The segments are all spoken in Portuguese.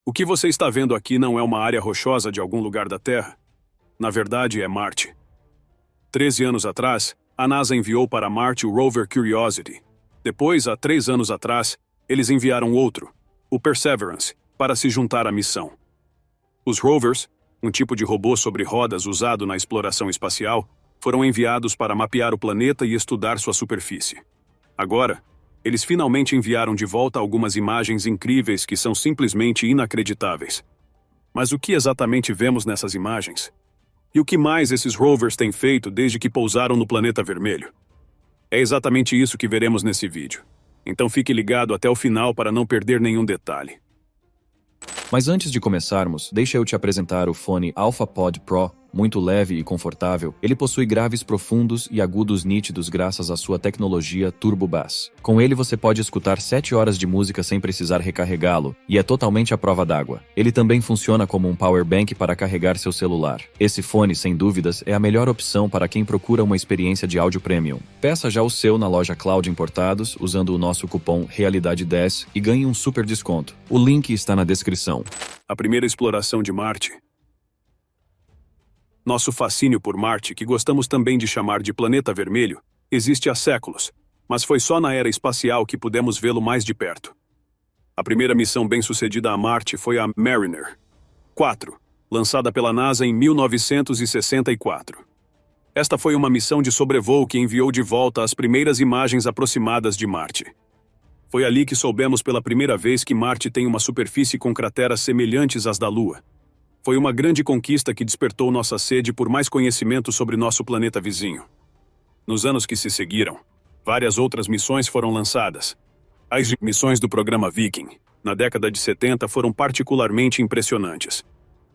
O que você está vendo aqui não é uma área rochosa de algum lugar da Terra. Na verdade, é Marte. 13 anos atrás, a NASA enviou para Marte o rover Curiosity. Depois, há 3 anos atrás, eles enviaram outro, o Perseverance, para se juntar à missão. Os rovers, um tipo de robô sobre rodas usado na exploração espacial, foram enviados para mapear o planeta e estudar sua superfície. Agora, eles finalmente enviaram de volta algumas imagens incríveis que são simplesmente inacreditáveis. Mas o que exatamente vemos nessas imagens? E o que mais esses rovers têm feito desde que pousaram no planeta vermelho? É exatamente isso que veremos nesse vídeo. Então fique ligado até o final para não perder nenhum detalhe. Mas antes de começarmos, deixa eu te apresentar o fone AlphaPod Pro. Muito leve e confortável, ele possui graves profundos e agudos nítidos graças à sua tecnologia Turbo Bass. Com ele você pode escutar 7 horas de música sem precisar recarregá-lo, e é totalmente à prova d'água. Ele também funciona como um power bank para carregar seu celular. Esse fone, sem dúvidas, é a melhor opção para quem procura uma experiência de áudio premium. Peça já o seu na loja Cloud Importados, usando o nosso cupom Realidade10 e ganhe um super desconto. O link está na descrição. A primeira exploração de Marte. Nosso fascínio por Marte, que gostamos também de chamar de planeta vermelho, existe há séculos, mas foi só na era espacial que pudemos vê-lo mais de perto. A primeira missão bem-sucedida a Marte foi a Mariner 4, lançada pela NASA em 1964. Esta foi uma missão de sobrevoo que enviou de volta as primeiras imagens aproximadas de Marte. Foi ali que soubemos pela primeira vez que Marte tem uma superfície com crateras semelhantes às da Lua. Foi uma grande conquista que despertou nossa sede por mais conhecimento sobre nosso planeta vizinho. Nos anos que se seguiram, várias outras missões foram lançadas. As missões do programa Viking, na década de 70, foram particularmente impressionantes.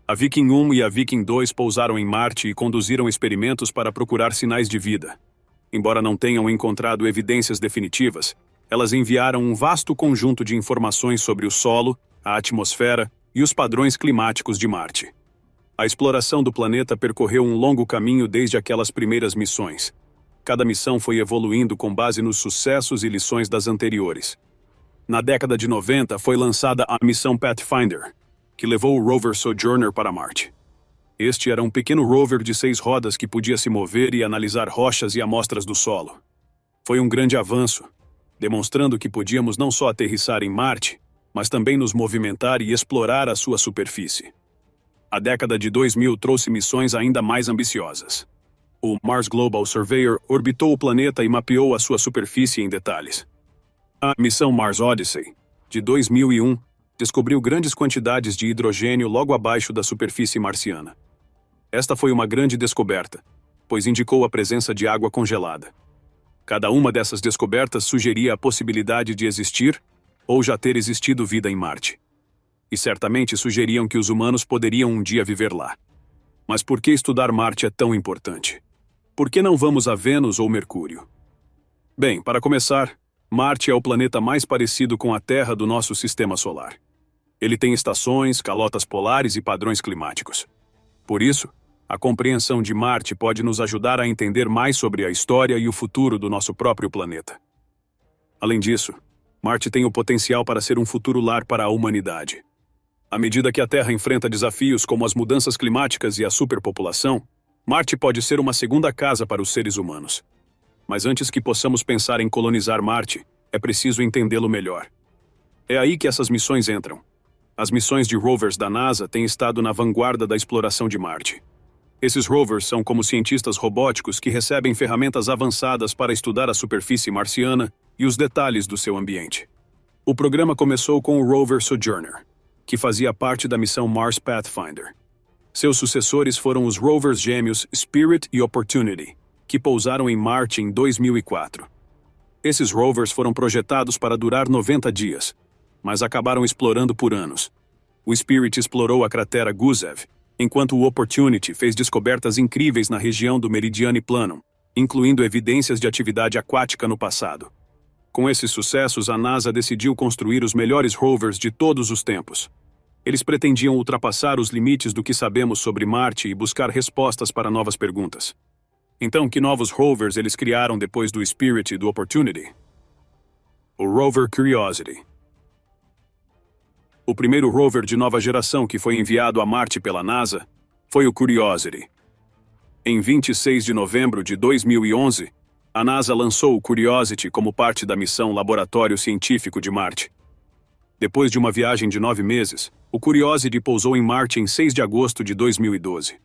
A Viking 1 e a Viking 2 pousaram em Marte e conduziram experimentos para procurar sinais de vida. Embora não tenham encontrado evidências definitivas, elas enviaram um vasto conjunto de informações sobre o solo, a atmosfera e os padrões climáticos de Marte. A exploração do planeta percorreu um longo caminho desde aquelas primeiras missões. Cada missão foi evoluindo com base nos sucessos e lições das anteriores. Na década de 90 foi lançada a missão Pathfinder, que levou o rover Sojourner para Marte. Este era um pequeno rover de 6 rodas que podia se mover e analisar rochas e amostras do solo. Foi um grande avanço, demonstrando que podíamos não só aterrissar em Marte, mas também nos movimentar e explorar a sua superfície. A década de 2000 trouxe missões ainda mais ambiciosas. O Mars Global Surveyor orbitou o planeta e mapeou a sua superfície em detalhes. A missão Mars Odyssey, de 2001, descobriu grandes quantidades de hidrogênio logo abaixo da superfície marciana. Esta foi uma grande descoberta, pois indicou a presença de água congelada. Cada uma dessas descobertas sugeria a possibilidade de existir ou já ter existido vida em Marte. E certamente sugeriam que os humanos poderiam um dia viver lá. Mas por que estudar Marte é tão importante? Por que não vamos a Vênus ou Mercúrio? Bem, para começar, Marte é o planeta mais parecido com a Terra do nosso sistema solar. Ele tem estações, calotas polares e padrões climáticos. Por isso, a compreensão de Marte pode nos ajudar a entender mais sobre a história e o futuro do nosso próprio planeta. Além disso, Marte tem o potencial para ser um futuro lar para a humanidade. À medida que a Terra enfrenta desafios como as mudanças climáticas e a superpopulação, Marte pode ser uma segunda casa para os seres humanos. Mas antes que possamos pensar em colonizar Marte, é preciso entendê-lo melhor. É aí que essas missões entram. As missões de rovers da NASA têm estado na vanguarda da exploração de Marte. Esses rovers são como cientistas robóticos que recebem ferramentas avançadas para estudar a superfície marciana e os detalhes do seu ambiente. O programa começou com o rover Sojourner, que fazia parte da missão Mars Pathfinder. Seus sucessores foram os rovers gêmeos Spirit e Opportunity, que pousaram em Marte em 2004. Esses rovers foram projetados para durar 90 dias, mas acabaram explorando por anos. O Spirit explorou a cratera Gusev, enquanto o Opportunity fez descobertas incríveis na região do Meridiane Planum, incluindo evidências de atividade aquática no passado. Com esses sucessos, a NASA decidiu construir os melhores rovers de todos os tempos. Eles pretendiam ultrapassar os limites do que sabemos sobre Marte e buscar respostas para novas perguntas. Então, que novos rovers eles criaram depois do Spirit e do Opportunity? O rover Curiosity. O primeiro rover de nova geração que foi enviado a Marte pela NASA foi o Curiosity. Em 26 de novembro de 2011, a NASA lançou o Curiosity como parte da missão Laboratório Científico de Marte. Depois de uma viagem de 9 meses, o Curiosity pousou em Marte em 6 de agosto de 2012.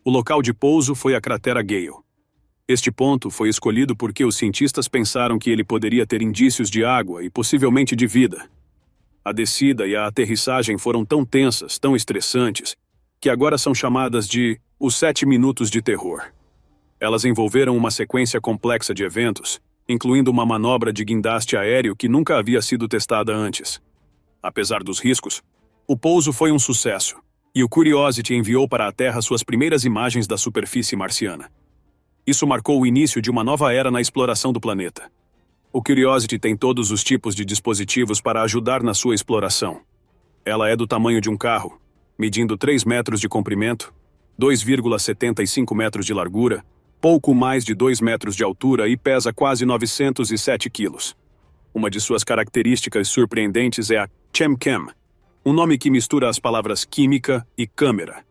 O local de pouso foi a cratera Gale. Este ponto foi escolhido porque os cientistas pensaram que ele poderia ter indícios de água e possivelmente de vida. A descida e a aterrissagem foram tão tensas, tão estressantes, que agora são chamadas de os 7 minutos de terror. Elas envolveram uma sequência complexa de eventos, incluindo uma manobra de guindaste aéreo que nunca havia sido testada antes. Apesar dos riscos, o pouso foi um sucesso, e o Curiosity enviou para a Terra suas primeiras imagens da superfície marciana. Isso marcou o início de uma nova era na exploração do planeta. O Curiosity tem todos os tipos de dispositivos para ajudar na sua exploração. Ela é do tamanho de um carro, medindo 3 metros de comprimento, 2,75 metros de largura, pouco mais de 2 metros de altura e pesa quase 907 quilos. Uma de suas características surpreendentes é a ChemCam, um nome que mistura as palavras química e câmera.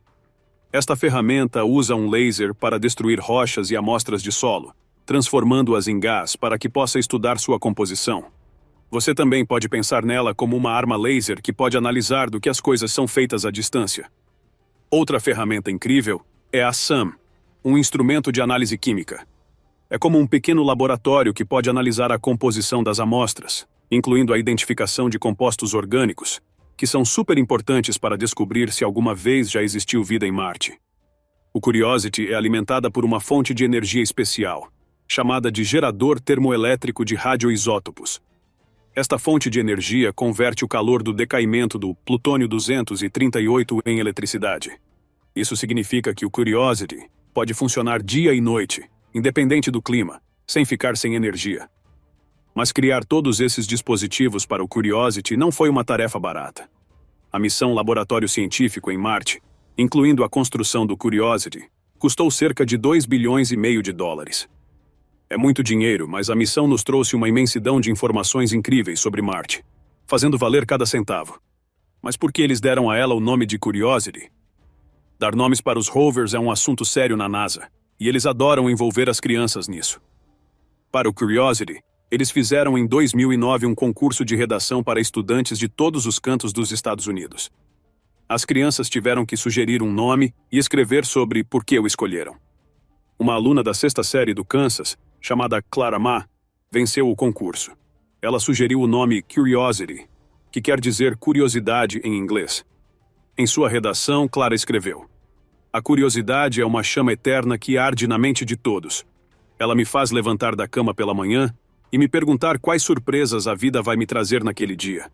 Esta ferramenta usa um laser para destruir rochas e amostras de solo, transformando-as em gás para que possa estudar sua composição. Você também pode pensar nela como uma arma laser que pode analisar do que as coisas são feitas à distância. Outra ferramenta incrível é a SAM, um instrumento de análise química. É como um pequeno laboratório que pode analisar a composição das amostras, incluindo a identificação de compostos orgânicos, que são super importantes para descobrir se alguma vez já existiu vida em Marte. O Curiosity é alimentada por uma fonte de energia especial, chamada de gerador termoelétrico de radioisótopos. Esta fonte de energia converte o calor do decaimento do plutônio-238 em eletricidade. Isso significa que o Curiosity pode funcionar dia e noite, independente do clima, sem ficar sem energia. Mas criar todos esses dispositivos para o Curiosity não foi uma tarefa barata. A missão Laboratório Científico em Marte, incluindo a construção do Curiosity, custou cerca de 2,5 bilhões de dólares. É muito dinheiro, mas a missão nos trouxe uma imensidão de informações incríveis sobre Marte, fazendo valer cada centavo. Mas por que eles deram a ela o nome de Curiosity? Dar nomes para os rovers é um assunto sério na NASA, e eles adoram envolver as crianças nisso. Para o Curiosity, eles fizeram em 2009 um concurso de redação para estudantes de todos os cantos dos Estados Unidos. As crianças tiveram que sugerir um nome e escrever sobre por que o escolheram. Uma aluna da 6ª série do Kansas, chamada Clara Ma, venceu o concurso. Ela sugeriu o nome Curiosity, que quer dizer curiosidade em inglês. Em sua redação, Clara escreveu: "A curiosidade é uma chama eterna que arde na mente de todos. Ela me faz levantar da cama pela manhã e me perguntar quais surpresas a vida vai me trazer naquele dia.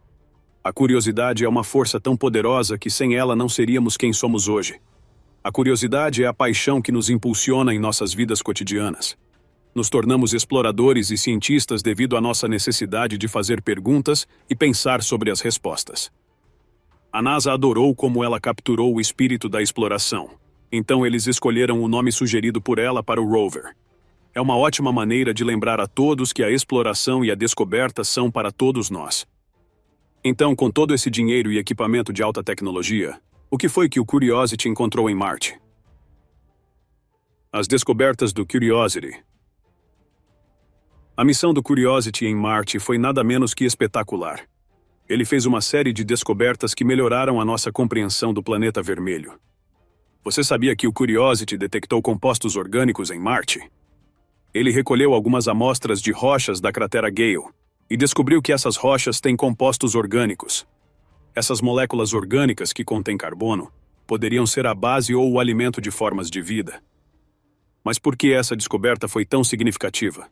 A curiosidade é uma força tão poderosa que sem ela não seríamos quem somos hoje. A curiosidade é a paixão que nos impulsiona em nossas vidas cotidianas. Nos tornamos exploradores e cientistas devido à nossa necessidade de fazer perguntas e pensar sobre as respostas." A NASA adorou como ela capturou o espírito da exploração. Então eles escolheram o nome sugerido por ela para o rover. É uma ótima maneira de lembrar a todos que a exploração e a descoberta são para todos nós. Então, com todo esse dinheiro e equipamento de alta tecnologia, o que foi que o Curiosity encontrou em Marte? As descobertas do Curiosity. A missão do Curiosity em Marte foi nada menos que espetacular. Ele fez uma série de descobertas que melhoraram a nossa compreensão do planeta vermelho. Você sabia que o Curiosity detectou compostos orgânicos em Marte? Ele recolheu algumas amostras de rochas da cratera Gale e descobriu que essas rochas têm compostos orgânicos. Essas moléculas orgânicas que contêm carbono poderiam ser a base ou o alimento de formas de vida. Mas por que essa descoberta foi tão significativa?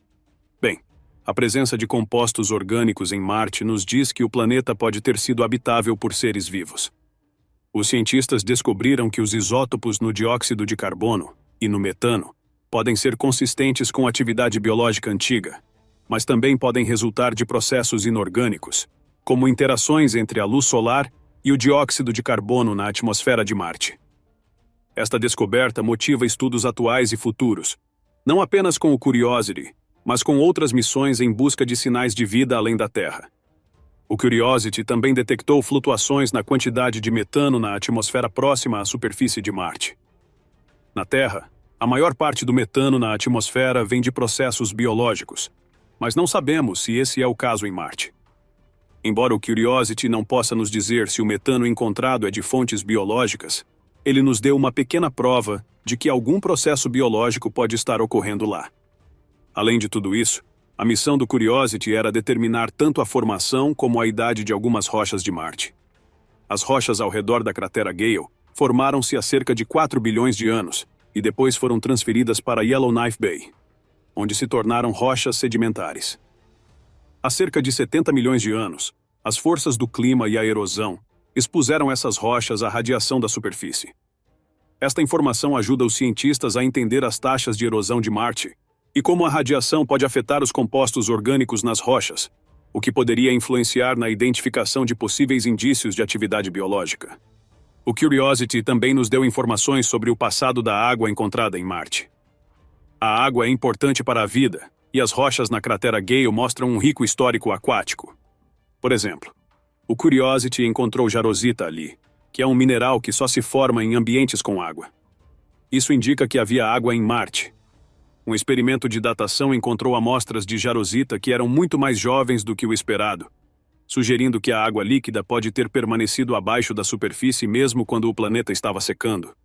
Bem, a presença de compostos orgânicos em Marte nos diz que o planeta pode ter sido habitável por seres vivos. Os cientistas descobriram que os isótopos no dióxido de carbono e no metano podem ser consistentes com atividade biológica antiga, mas também podem resultar de processos inorgânicos, como interações entre a luz solar e o dióxido de carbono na atmosfera de Marte. Esta descoberta motiva estudos atuais e futuros, não apenas com o Curiosity, mas com outras missões em busca de sinais de vida além da Terra. O Curiosity também detectou flutuações na quantidade de metano na atmosfera próxima à superfície de Marte. Na Terra, a maior parte do metano na atmosfera vem de processos biológicos, mas não sabemos se esse é o caso em Marte. Embora o Curiosity não possa nos dizer se o metano encontrado é de fontes biológicas, ele nos deu uma pequena prova de que algum processo biológico pode estar ocorrendo lá. Além de tudo isso, a missão do Curiosity era determinar tanto a formação como a idade de algumas rochas de Marte. As rochas ao redor da cratera Gale formaram-se há cerca de 4 bilhões de anos e depois foram transferidas para Yellowknife Bay, onde se tornaram rochas sedimentares. Há cerca de 70 milhões de anos, as forças do clima e a erosão expuseram essas rochas à radiação da superfície. Esta informação ajuda os cientistas a entender as taxas de erosão de Marte e como a radiação pode afetar os compostos orgânicos nas rochas, o que poderia influenciar na identificação de possíveis indícios de atividade biológica. O Curiosity também nos deu informações sobre o passado da água encontrada em Marte. A água é importante para a vida, e as rochas na cratera Gale mostram um rico histórico aquático. Por exemplo, o Curiosity encontrou jarosita ali, que é um mineral que só se forma em ambientes com água. Isso indica que havia água em Marte. Um experimento de datação encontrou amostras de jarosita que eram muito mais jovens do que o esperado, sugerindo que a água líquida pode ter permanecido abaixo da superfície mesmo quando o planeta estava secando.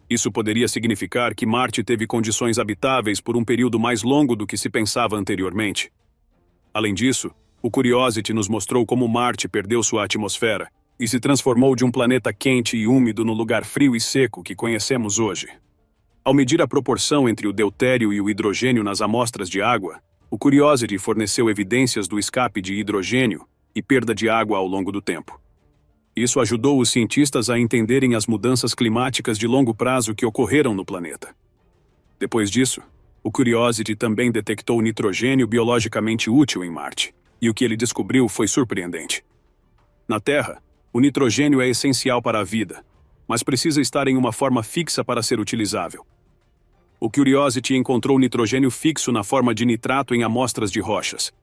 Isso poderia significar que Marte teve condições habitáveis por um período mais longo do que se pensava anteriormente. Além disso, o Curiosity nos mostrou como Marte perdeu sua atmosfera e se transformou de um planeta quente e úmido no lugar frio e seco que conhecemos hoje. Ao medir a proporção entre o deutério e o hidrogênio nas amostras de água, o Curiosity forneceu evidências do escape de hidrogênio e perda de água ao longo do tempo. Isso ajudou os cientistas a entenderem as mudanças climáticas de longo prazo que ocorreram no planeta. Depois disso, o Curiosity também detectou nitrogênio biologicamente útil em Marte, e o que ele descobriu foi surpreendente. Na Terra, o nitrogênio é essencial para a vida, mas precisa estar em uma forma fixa para ser utilizável. O Curiosity encontrou nitrogênio fixo na forma de nitrato em amostras de rochas.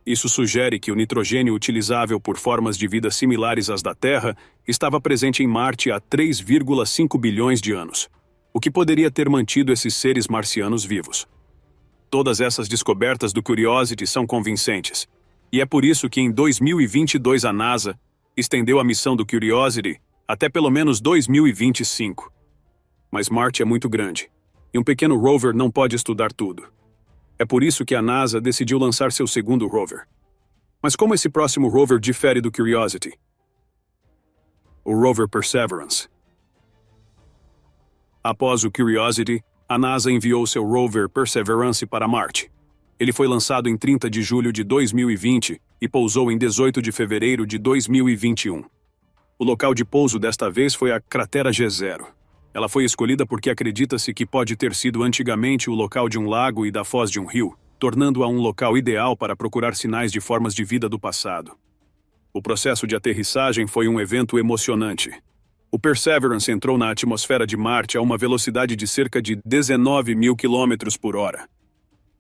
Isso sugere que o nitrogênio utilizável por formas de vida similares às da Terra estava presente em Marte há 3,5 bilhões de anos, o que poderia ter mantido esses seres marcianos vivos. Todas essas descobertas do Curiosity são convincentes, e é por isso que em 2022 a NASA estendeu a missão do Curiosity até pelo menos 2025. Mas Marte é muito grande, e um pequeno rover não pode estudar tudo. É por isso que a NASA decidiu lançar seu segundo rover. Mas como esse próximo rover difere do Curiosity? O rover Perseverance. Após o Curiosity, a NASA enviou seu rover Perseverance para Marte. Ele foi lançado em 30 de julho de 2020 e pousou em 18 de fevereiro de 2021. O local de pouso desta vez foi a cratera G0. Ela foi escolhida porque acredita-se que pode ter sido antigamente o local de um lago e da foz de um rio, tornando-a um local ideal para procurar sinais de formas de vida do passado. O processo de aterrissagem foi um evento emocionante. O Perseverance entrou na atmosfera de Marte a uma velocidade de cerca de 19 mil quilômetros por hora.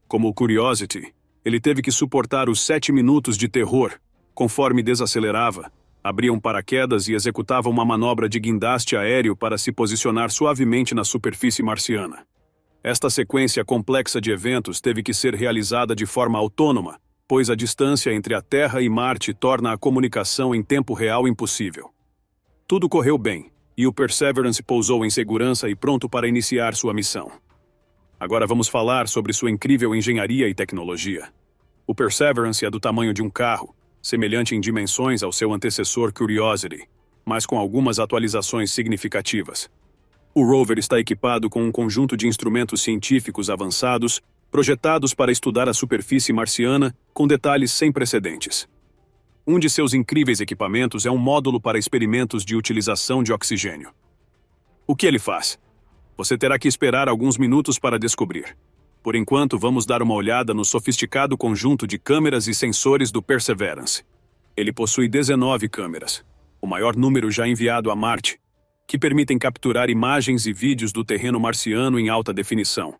Como o Curiosity, ele teve que suportar os 7 minutos de terror, conforme desacelerava, abria um paraquedas e executava uma manobra de guindaste aéreo para se posicionar suavemente na superfície marciana. Esta sequência complexa de eventos teve que ser realizada de forma autônoma, pois a distância entre a Terra e Marte torna a comunicação em tempo real impossível. Tudo correu bem, e o Perseverance pousou em segurança e pronto para iniciar sua missão. Agora vamos falar sobre sua incrível engenharia e tecnologia. O Perseverance é do tamanho de um carro, semelhante em dimensões ao seu antecessor Curiosity, mas com algumas atualizações significativas. O rover está equipado com um conjunto de instrumentos científicos avançados, projetados para estudar a superfície marciana com detalhes sem precedentes. Um de seus incríveis equipamentos é um módulo para experimentos de utilização de oxigênio. O que ele faz? Você terá que esperar alguns minutos para descobrir. Por enquanto, vamos dar uma olhada no sofisticado conjunto de câmeras e sensores do Perseverance. Ele possui 19 câmeras, o maior número já enviado a Marte, que permitem capturar imagens e vídeos do terreno marciano em alta definição.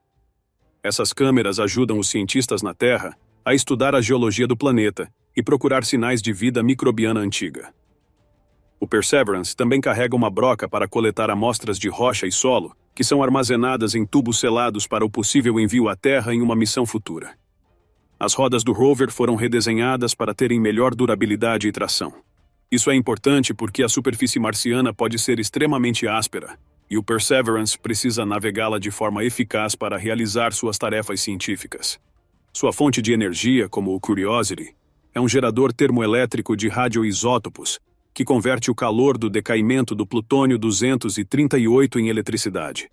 Essas câmeras ajudam os cientistas na Terra a estudar a geologia do planeta e procurar sinais de vida microbiana antiga. O Perseverance também carrega uma broca para coletar amostras de rocha e solo, que são armazenadas em tubos selados para o possível envio à Terra em uma missão futura. As rodas do rover foram redesenhadas para terem melhor durabilidade e tração. Isso é importante porque a superfície marciana pode ser extremamente áspera, e o Perseverance precisa navegá-la de forma eficaz para realizar suas tarefas científicas. Sua fonte de energia, como o Curiosity, é um gerador termoelétrico de radioisótopos, que converte o calor do decaimento do plutônio-238 em eletricidade.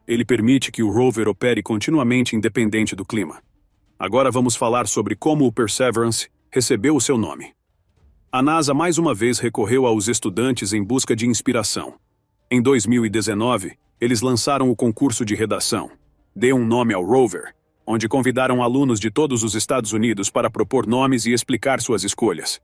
Ele permite que o rover opere continuamente independente do clima. Agora vamos falar sobre como o Perseverance recebeu o seu nome. A NASA mais uma vez recorreu aos estudantes em busca de inspiração. Em 2019, eles lançaram o concurso de redação Dê um Nome ao Rover, onde convidaram alunos de todos os Estados Unidos para propor nomes e explicar suas escolhas.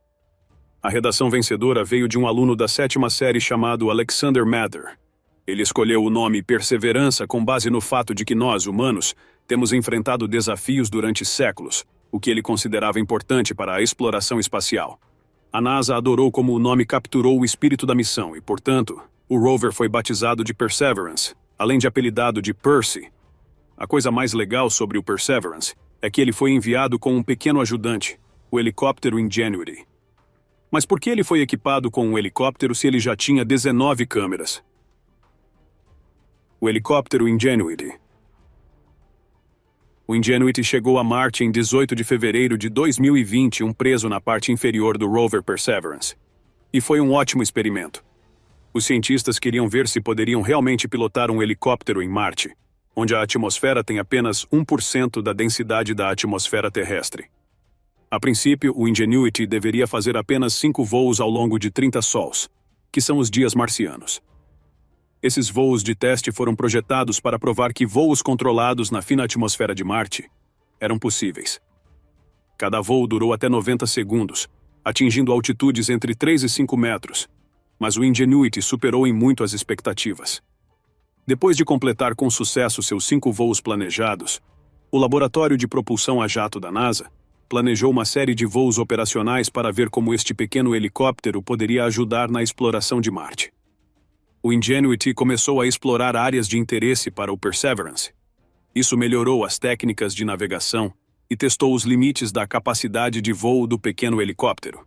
A redação vencedora veio de um aluno da 7ª série chamado Alexander Mather. Ele escolheu o nome Perseverança com base no fato de que nós, humanos, temos enfrentado desafios durante séculos, o que ele considerava importante para a exploração espacial. A NASA adorou como o nome capturou o espírito da missão e, portanto, o rover foi batizado de Perseverance, além de apelidado de Percy. A coisa mais legal sobre o Perseverance é que ele foi enviado com um pequeno ajudante, o helicóptero Ingenuity. Mas por que ele foi equipado com um helicóptero se ele já tinha 19 câmeras? O helicóptero Ingenuity. O Ingenuity chegou a Marte em 18 de fevereiro de 2021 preso na parte inferior do rover Perseverance. E foi um ótimo experimento. Os cientistas queriam ver se poderiam realmente pilotar um helicóptero em Marte, onde a atmosfera tem apenas 1% da densidade da atmosfera terrestre. A princípio, o Ingenuity deveria fazer apenas 5 voos ao longo de 30 sols, que são os dias marcianos. Esses voos de teste foram projetados para provar que voos controlados na fina atmosfera de Marte eram possíveis. Cada voo durou até 90 segundos, atingindo altitudes entre 3 e 5 metros, mas o Ingenuity superou em muito as expectativas. Depois de completar com sucesso seus 5 voos planejados, o Laboratório de Propulsão a Jato da NASA planejou uma série de voos operacionais para ver como este pequeno helicóptero poderia ajudar na exploração de Marte. O Ingenuity começou a explorar áreas de interesse para o Perseverance. Isso melhorou as técnicas de navegação e testou os limites da capacidade de voo do pequeno helicóptero.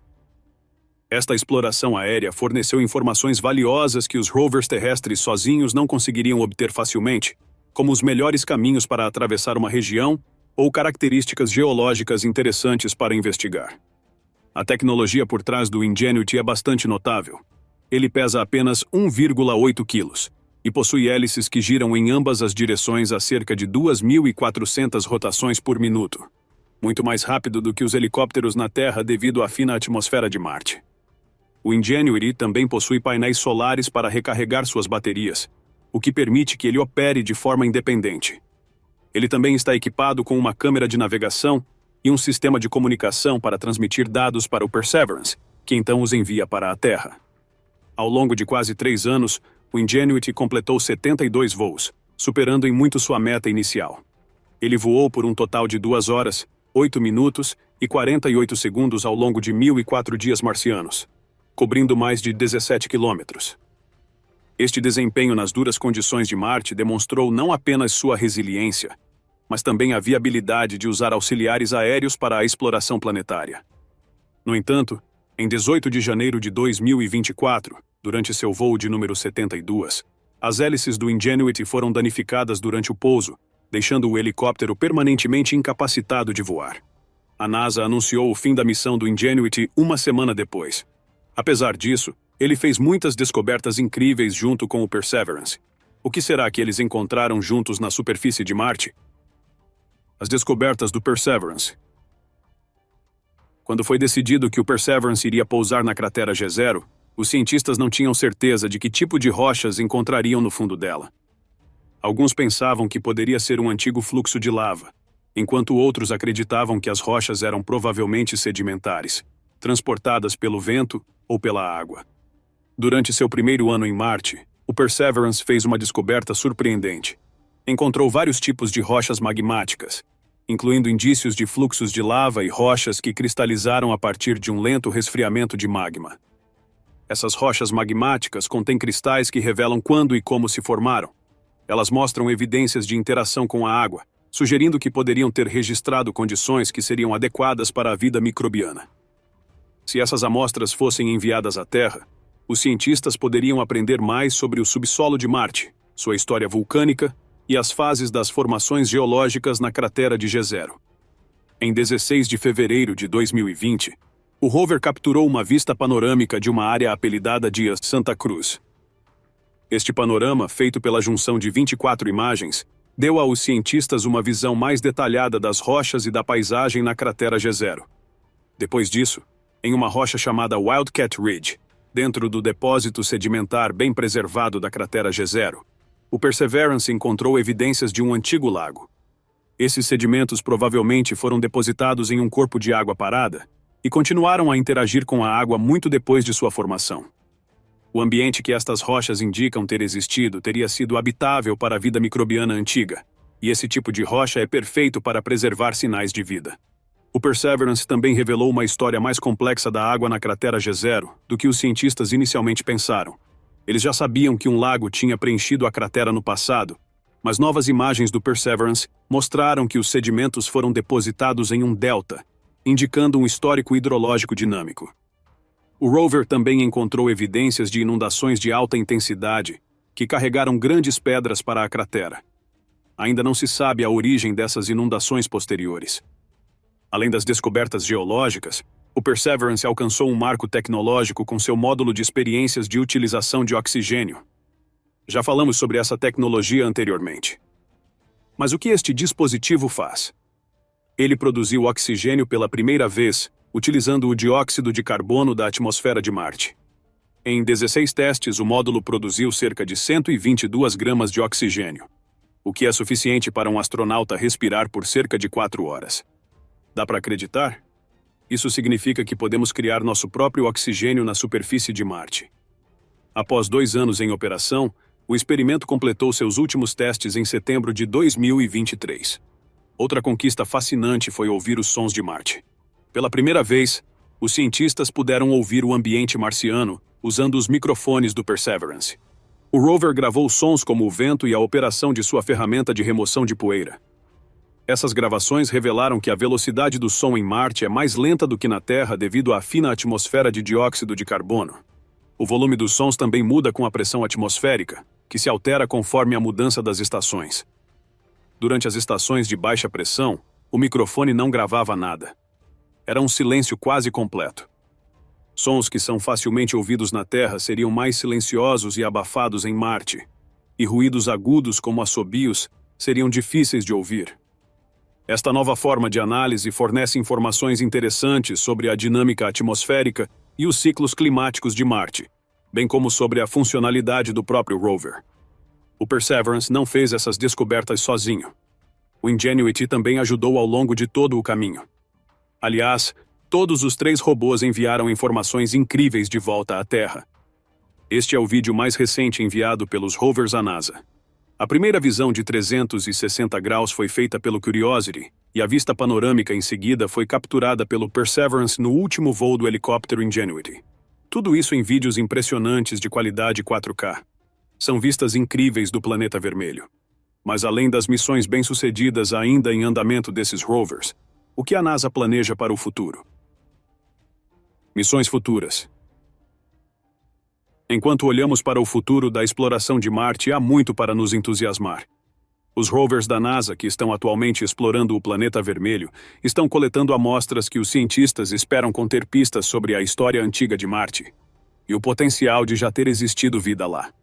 Esta exploração aérea forneceu informações valiosas que os rovers terrestres sozinhos não conseguiriam obter facilmente, como os melhores caminhos para atravessar uma região ou características geológicas interessantes para investigar. A tecnologia por trás do Ingenuity é bastante notável. Ele pesa apenas 1,8 quilos e possui hélices que giram em ambas as direções a cerca de 2.400 rotações por minuto, muito mais rápido do que os helicópteros na Terra devido à fina atmosfera de Marte. O Ingenuity também possui painéis solares para recarregar suas baterias, o que permite que ele opere de forma independente. Ele também está equipado com uma câmera de navegação e um sistema de comunicação para transmitir dados para o Perseverance, que então os envia para a Terra. Ao longo de quase 3 anos, o Ingenuity completou 72 voos, superando em muito sua meta inicial. Ele voou por um total de 2 horas, 8 minutos e 48 segundos ao longo de 1.004 dias marcianos, cobrindo mais de 17 quilômetros. Este desempenho nas duras condições de Marte demonstrou não apenas sua resiliência, mas também a viabilidade de usar auxiliares aéreos para a exploração planetária. No entanto, em 18 de janeiro de 2024, durante seu voo de número 72, as hélices do Ingenuity foram danificadas durante o pouso, deixando o helicóptero permanentemente incapacitado de voar. A NASA anunciou o fim da missão do Ingenuity uma semana depois. Apesar disso, ele fez muitas descobertas incríveis junto com o Perseverance. O que será que eles encontraram juntos na superfície de Marte? As descobertas do Perseverance. Quando foi decidido que o Perseverance iria pousar na cratera G0, os cientistas não tinham certeza de que tipo de rochas encontrariam no fundo dela. Alguns pensavam que poderia ser um antigo fluxo de lava, enquanto outros acreditavam que as rochas eram provavelmente sedimentares, transportadas pelo vento ou pela água. Durante seu primeiro ano em Marte, o Perseverance fez uma descoberta surpreendente. Encontrou vários tipos de rochas magmáticas, incluindo indícios de fluxos de lava e rochas que cristalizaram a partir de um lento resfriamento de magma. Essas rochas magmáticas contêm cristais que revelam quando e como se formaram. Elas mostram evidências de interação com a água, sugerindo que poderiam ter registrado condições que seriam adequadas para a vida microbiana. Se essas amostras fossem enviadas à Terra, os cientistas poderiam aprender mais sobre o subsolo de Marte, sua história vulcânica e as fases das formações geológicas na cratera de Jezero. Em 16 de fevereiro de 2020, o rover capturou uma vista panorâmica de uma área apelidada de Santa Cruz. Este panorama, feito pela junção de 24 imagens, deu aos cientistas uma visão mais detalhada das rochas e da paisagem na cratera Jezero. Depois disso, em uma rocha chamada Wildcat Ridge, dentro do depósito sedimentar bem preservado da cratera Jezero, o Perseverance encontrou evidências de um antigo lago. Esses sedimentos provavelmente foram depositados em um corpo de água parada e continuaram a interagir com a água muito depois de sua formação. O ambiente que estas rochas indicam ter existido teria sido habitável para a vida microbiana antiga, e esse tipo de rocha é perfeito para preservar sinais de vida. O Perseverance também revelou uma história mais complexa da água na cratera Jezero do que os cientistas inicialmente pensaram. Eles já sabiam que um lago tinha preenchido a cratera no passado, mas novas imagens do Perseverance mostraram que os sedimentos foram depositados em um delta, indicando um histórico hidrológico dinâmico. O rover também encontrou evidências de inundações de alta intensidade, que carregaram grandes pedras para a cratera. Ainda não se sabe a origem dessas inundações posteriores. Além das descobertas geológicas, o Perseverance alcançou um marco tecnológico com seu módulo de experiências de utilização de oxigênio. Já falamos sobre essa tecnologia anteriormente. Mas o que este dispositivo faz? Ele produziu oxigênio pela primeira vez, utilizando o dióxido de carbono da atmosfera de Marte. Em 16 testes, o módulo produziu cerca de 122 gramas de oxigênio, o que é suficiente para um astronauta respirar por cerca de 4 horas. Dá para acreditar? Isso significa que podemos criar nosso próprio oxigênio na superfície de Marte. Após 2 anos em operação, o experimento completou seus últimos testes em setembro de 2023. Outra conquista fascinante foi ouvir os sons de Marte. Pela primeira vez, os cientistas puderam ouvir o ambiente marciano usando os microfones do Perseverance. O rover gravou sons como o vento e a operação de sua ferramenta de remoção de poeira. Essas gravações revelaram que a velocidade do som em Marte é mais lenta do que na Terra devido à fina atmosfera de dióxido de carbono. O volume dos sons também muda com a pressão atmosférica, que se altera conforme a mudança das estações. Durante as estações de baixa pressão, o microfone não gravava nada. Era um silêncio quase completo. Sons que são facilmente ouvidos na Terra seriam mais silenciosos e abafados em Marte, e ruídos agudos como assobios seriam difíceis de ouvir. Esta nova forma de análise fornece informações interessantes sobre a dinâmica atmosférica e os ciclos climáticos de Marte, bem como sobre a funcionalidade do próprio rover. O Perseverance não fez essas descobertas sozinho. O Ingenuity também ajudou ao longo de todo o caminho. Aliás, todos os 3 robôs enviaram informações incríveis de volta à Terra. Este é o vídeo mais recente enviado pelos rovers à NASA. A primeira visão de 360 graus foi feita pelo Curiosity, e a vista panorâmica em seguida foi capturada pelo Perseverance no último voo do helicóptero Ingenuity. Tudo isso em vídeos impressionantes de qualidade 4K. São vistas incríveis do planeta vermelho. Mas além das missões bem-sucedidas ainda em andamento desses rovers, o que a NASA planeja para o futuro? Missões futuras. Enquanto olhamos para o futuro da exploração de Marte, há muito para nos entusiasmar. Os rovers da NASA, que estão atualmente explorando o planeta vermelho, estão coletando amostras que os cientistas esperam conter pistas sobre a história antiga de Marte e o potencial de já ter existido vida lá.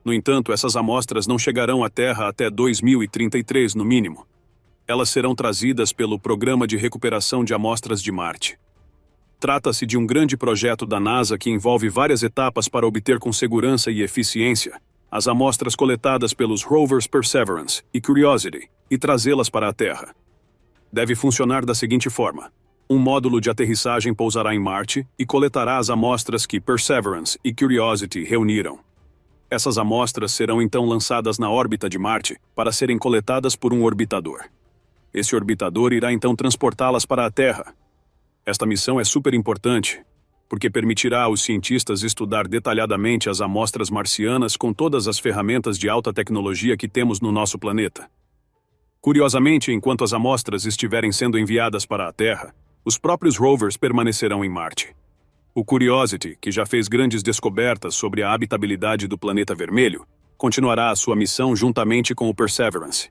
No entanto, essas amostras não chegarão à Terra até 2033, no mínimo. Elas serão trazidas pelo Programa de Recuperação de Amostras de Marte. Trata-se de um grande projeto da NASA que envolve várias etapas para obter com segurança e eficiência as amostras coletadas pelos rovers Perseverance e Curiosity e trazê-las para a Terra. Deve funcionar da seguinte forma: um módulo de aterrissagem pousará em Marte e coletará as amostras que Perseverance e Curiosity reuniram. Essas amostras serão então lançadas na órbita de Marte para serem coletadas por um orbitador. Esse orbitador irá então transportá-las para a Terra. Esta missão é super importante, porque permitirá aos cientistas estudar detalhadamente as amostras marcianas com todas as ferramentas de alta tecnologia que temos no nosso planeta. Curiosamente, enquanto as amostras estiverem sendo enviadas para a Terra, os próprios rovers permanecerão em Marte. O Curiosity, que já fez grandes descobertas sobre a habitabilidade do planeta vermelho, continuará a sua missão juntamente com o Perseverance.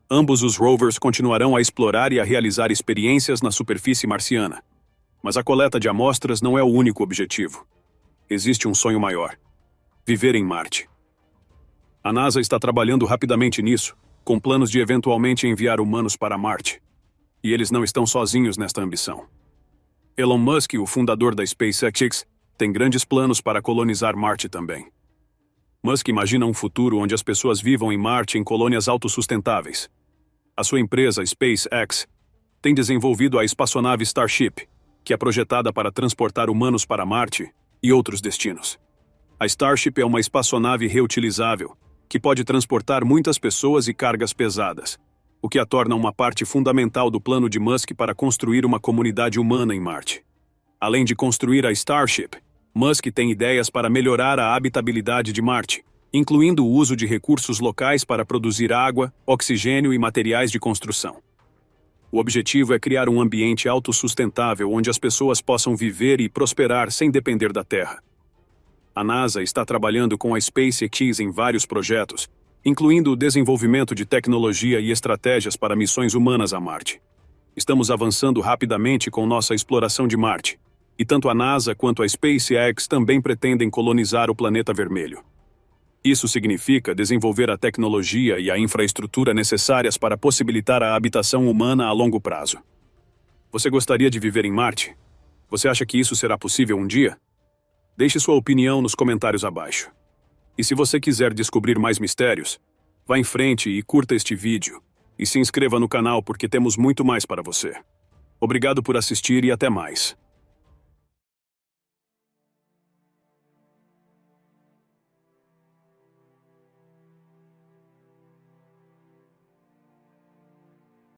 Ambos os rovers continuarão a explorar e a realizar experiências na superfície marciana. Mas a coleta de amostras não é o único objetivo. Existe um sonho maior: viver em Marte. A NASA está trabalhando rapidamente nisso, com planos de eventualmente enviar humanos para Marte. E eles não estão sozinhos nesta ambição. Elon Musk, o fundador da SpaceX, tem grandes planos para colonizar Marte também. Musk imagina um futuro onde as pessoas vivam em Marte em colônias autossustentáveis. A sua empresa, SpaceX, tem desenvolvido a espaçonave Starship, que é projetada para transportar humanos para Marte e outros destinos. A Starship é uma espaçonave reutilizável, que pode transportar muitas pessoas e cargas pesadas, o que a torna uma parte fundamental do plano de Musk para construir uma comunidade humana em Marte. Além de construir a Starship, Musk tem ideias para melhorar a habitabilidade de Marte, incluindo o uso de recursos locais para produzir água, oxigênio e materiais de construção. O objetivo é criar um ambiente autossustentável onde as pessoas possam viver e prosperar sem depender da Terra. A NASA está trabalhando com a SpaceX em vários projetos, incluindo o desenvolvimento de tecnologia e estratégias para missões humanas a Marte. Estamos avançando rapidamente com nossa exploração de Marte, e tanto a NASA quanto a SpaceX também pretendem colonizar o planeta vermelho. Isso significa desenvolver a tecnologia e a infraestrutura necessárias para possibilitar a habitação humana a longo prazo. Você gostaria de viver em Marte? Você acha que isso será possível um dia? Deixe sua opinião nos comentários abaixo. E se você quiser descobrir mais mistérios, vá em frente e curta este vídeo. E se inscreva no canal porque temos muito mais para você. Obrigado por assistir e até mais.